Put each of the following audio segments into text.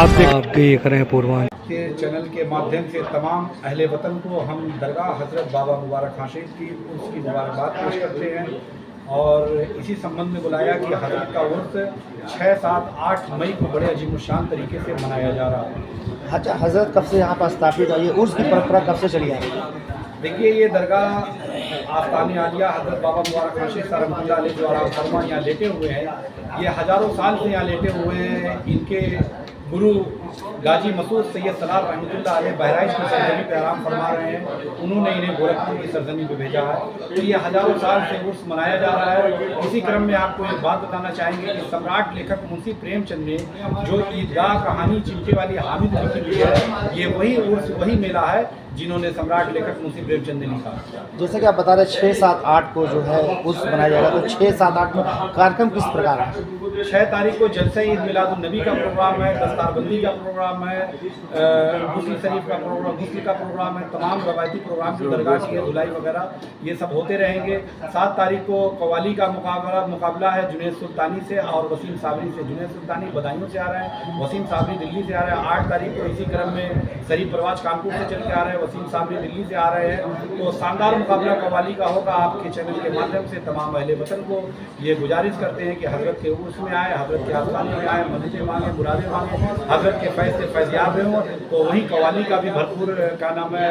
आप देख रहे हैं पूर्वांचल के चैनल के माध्यम से तमाम अहले वतन को हम दरगाह हज़रत बाबा मुबारक खां शहीद की उसकी मुबारकबाद पेश करते हैं और इसी संबंध में बुलाया कि हज़रत का उर्स 6, 7, 8 मई को बड़े अजीमुशान तरीके से मनाया जा रहा है। अच्छा, हज़रत कब से यहाँ पर स्थापित है? ये उर्स की परंपरा कब से चली आ रही है? देखिए, ये दरगाह आस्तान आलिया हज़रत बाबा मुबारक खां शहीद रहमतुल्लाह अलैह जो आराम फरमा यहाँ लेटे हुए हैं, ये हज़ारों साल से यहाँ लेटे हुए हैं। इनके गुरु गाजी मसूद सैयद सलार रहमतुल्लाह अलैह बहराइच की सरजमी पर आराम फरमा रहे हैं। उन्होंने इन्हें गोरखपुर की सरजमी पे भेजा है। तो ये हज़ारों साल से उर्स मनाया जा रहा है। इसी क्रम में आपको एक बात बताना चाहेंगे कि सम्राट लेखक मुंशी प्रेमचंद ने जो ईदगाह कहानी चिमटे वाली हामिद लिखी हुई है, ये वही उर्स वही मेला है जिन्होंने सम्राट लेखक मुंशी प्रेमचंद ने लिखा। जैसे कि आप बता रहे 6, 7, 8 को जो है उर्स मनाया जाएगा, तो 6, 7, 8 में कार्यक्रम किस प्रकार है? 6 तारीख को जलसा ईद मिलादुन नबी का प्रोग्राम है, दस्तारबंदी का प्रोग्राम है, गुस्ल शरीफ का प्रोग्राम, गुस्ल का प्रोग्राम है, तमाम रवायती प्रोग्राम जो दरगाह की है, धुलाई वगैरह ये सब होते रहेंगे। 7 तारीख को कवाली का मुकाबला है जुनैद सुल्तानी से और वसीम साबरी से। जुनैद सुल्तानी बदायूं से आ रहे हैं, वसीम साबरी दिल्ली से आ रहे हैं। 8 तारीख को इसी क्रम में शरीफ परवाज कानपुर से चल के आ रहे हैं, वसीम साबरी दिल्ली से आ रहे हैं। तो शानदार मुकाबला कवाली का होगा। आपके चैनल के माध्यम से तमाम अहले वतन को ये गुजारिश करते हैं कि हज़रत के उर्स में आए, हज़रत के आस्थाने में आए, मददें मांगे, मुरादें मांगे, हज़रत के फैज़ से फैज़याब हों। तो वहीं कवाली का भी भरपूर क्या नाम है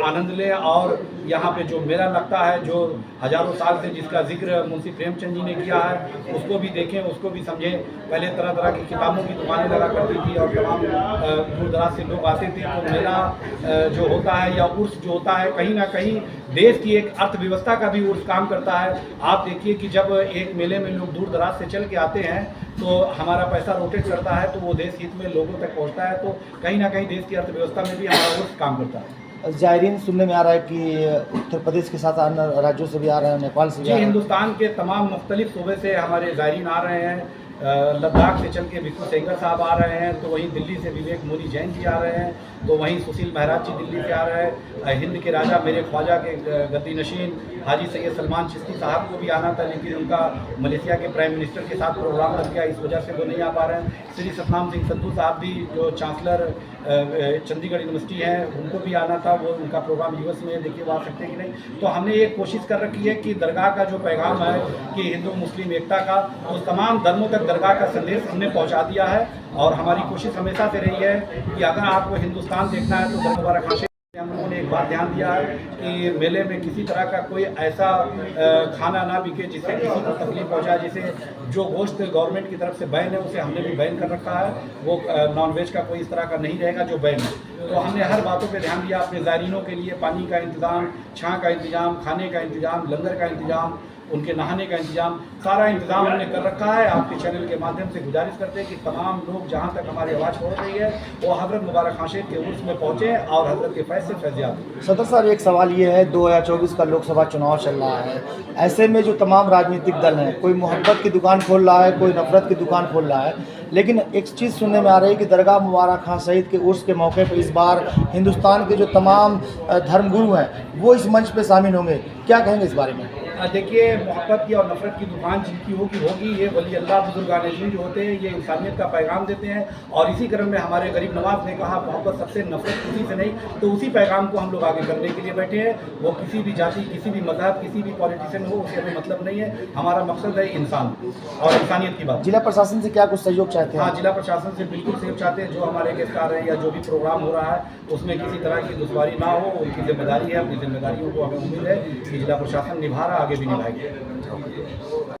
आनंद लें। और यहाँ पे जो मेला लगता है, जो हज़ारों साल से जिसका जिक्र मुंशी प्रेमचंद जी ने किया है, उसको भी देखें, उसको भी समझें। पहले तरह तरह की किताबों की दुकानें लगा करती थी और तमाम दूर दराज से लोग आते थे। तो मेला जो होता है या उर्स जो होता है, कहीं ना कहीं देश की एक अर्थव्यवस्था का भी उर्स काम करता है। आप देखिए कि जब एक मेले में लोग दूर दराज से चल के आते हैं तो हमारा पैसा रोटेट करता है, तो वो देश हित में लोगों तक पहुंचता है। तो कहीं ना कहीं देश की अर्थव्यवस्था में भी हमारा उर्स काम करता है। ज़ायरीन सुनने में आ रहा है कि उत्तर प्रदेश के साथ अन्य राज्यों से भी आ रहे हैं, नेपाल से भी जी, हिंदुस्तान के तमाम मुख्तलिफ सूबे से हमारे ज़ायरीन आ रहे हैं। लद्दाख से चल के भिक्खू सेंगर साहब आ रहे हैं। तो वहीं दिल्ली से विवेक मोदी जैन जी आ रहे हैं। तो वहीं सुशील महराज जी दिल्ली से आ रहे हैं। हिंद के राजा मेरे ख्वाजा के गद्दी नशीन हाजी सैयद सलमान चिश्ती साहब को भी आना था, लेकिन उनका मलेशिया के प्राइम मिनिस्टर के साथ प्रोग्राम लग गया, इस वजह से वो नहीं आ पा रहे हैं। श्री सतनाम सिंह संधू साहब भी जो चांसलर चंडीगढ़ यूनिवर्सिटी है, उनको भी आना था। वो उनका प्रोग्राम यूएस में है, देखिए वो आ सकते हैं कि नहीं। तो हमने ये कोशिश कर रखी है कि दरगाह का जो पैगाम है कि हिंदू मुस्लिम एकता का, तो तमाम धर्मों तक दरगाह का संदेश हमने पहुँचा दिया है। और हमारी कोशिश हमेशा से रही है कि अगर आपको हिंदुस्तान देखना है तो दरगाह मुबारक खां हम लोगों ने एक बात ध्यान दिया है कि मेले में किसी तरह का कोई ऐसा खाना ना बिके जिससे किसी को तकलीफ पहुंचाए। जैसे जो गोश्त गवर्नमेंट की तरफ से बैन है, उसे हमने भी बैन कर रखा है। वो नॉनवेज का कोई इस तरह का नहीं रहेगा जो बैन है। तो हमने हर बातों पे ध्यान दिया। अपने ज़ायरीनों के लिए पानी का इंतज़ाम, छाँ का इंतज़ाम, खाने का इंतज़ाम, लंगर का इंतज़ाम, उनके नहाने का इंतजाम, सारा इंतजाम हमने कर रखा है। आपके चैनल के माध्यम से गुजारिश करते हैं कि तमाम लोग जहां तक हमारी आवाज़ पहुंच रही है वो हज़रत मुबारक खां शहीद के उर्स में पहुंचे और हज़रत के फैज़ से फैज़याब। सदर साहब, एक सवाल ये है, 2024 का लोकसभा चुनाव चल रहा है। ऐसे में जो तमाम राजनीतिक दल हैं, कोई मोहब्बत की दुकान खोल रहा है, कोई नफरत की दुकान खोल रहा है, लेकिन एक चीज़ सुनने में आ रही है कि दरगाह मुबारक खां शहीद के उर्स के मौके पर इस बार हिंदुस्तान के जो तमाम धर्मगुरु हैं वो इस मंच पर शामिल होंगे। क्या कहेंगे इस बारे में? देखिए, मोहब्बत की और नफरत की दुकान जिनकी होगी ये वली अल्लाह बुजुर्गान दीन जो होते हैं, ये इंसानियत का पैगाम देते हैं। और इसी क्रम में हमारे गरीब नवाज ने कहा मोहब्बत सबसे, नफरत किसी से नहीं। तो उसी पैगाम को हम लोग आगे करने के लिए बैठे हैं। वो किसी भी जाति, किसी भी मजहब, किसी भी पॉलिटिशियन हो, उससे हमें मतलब नहीं है। हमारा मकसद है इंसान और इंसानियत की बात। जिला प्रशासन से क्या कुछ सहयोग चाहते हैं? हाँ, जिला प्रशासन से बिल्कुल सहयोग चाहते हैं। जो हमारे गेस्ट आ रहे हैं या जो भी प्रोग्राम हो रहा है उसमें किसी तरह की दुश्वारी ना हो, उनकी जिम्मेदारी है। अपनी जिम्मेदारियों को हमें उम्मीद है कि जिला प्रशासन निभा रहा, आगे भी निभाएगी।